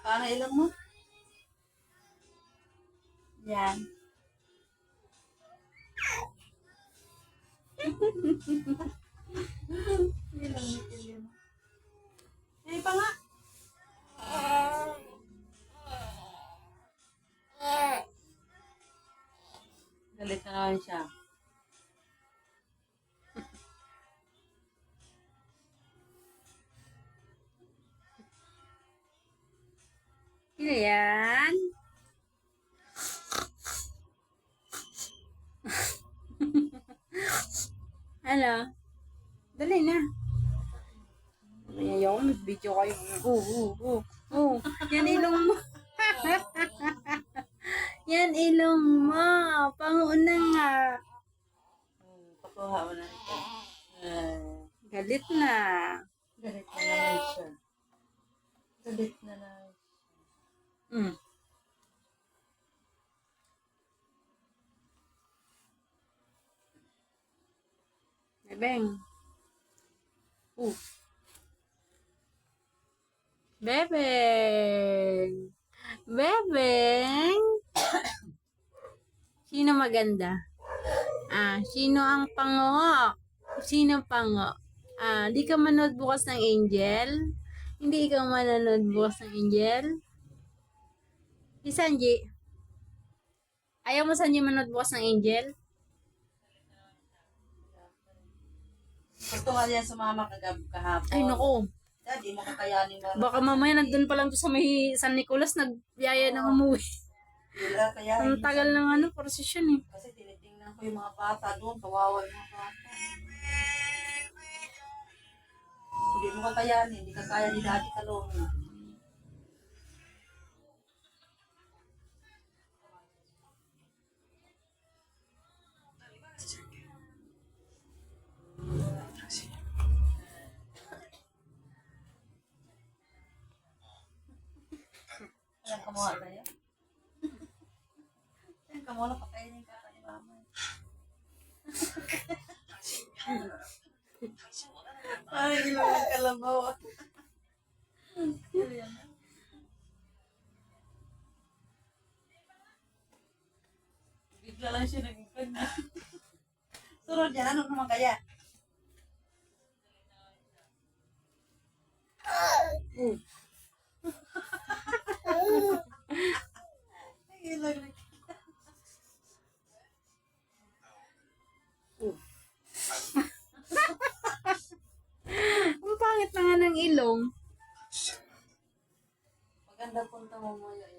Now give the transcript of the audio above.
Paano ilong mo? Yan. Ilong ni Killian. Eh, pa nga. Galit na naman siya. Killian? Ano? Dali na. Ayaw, mag-video kayo. Yan ilong mo. Yan ilong mo. Panguuna nga. Pakuha mo na ito. Galit na. Galit na naman siya. Galit na naman siya. Mm. Bebeng. Bebeng. Bebeng. Sino maganda? Sino ang pango? Sino pango? Di ka manood bukas ng Angel? Hindi ikaw manood bukas ng Angel? Si Sanji? Ayaw mo Sanji manood bukas ng Angel? Gusto nga niya sumama kahapon. Ay, naku. Di mo kakayanin ba? Baka mamaya nandun pa lang to sa may San Nicolas, nagyaya ng umuwi. Wala, kaya Ang tagal ng prosesyon eh. kasi tinitingnan ko yung mga bata doon, kawawa yung mga bata. Hindi mo kakayanin, hindi ka kaya ni Daddy Talong. Ayan, kamuha tayo. Ayan, kamuha na pakainin ka ni Mama. Ay, ilang ang kalabaw. Ayan. Bigla lang siya nagkanya. Sunod yan, ano naman kaya? Ay, ilang lang. Ang pangit na nga ng ilong. Maganda punta mo mo yun.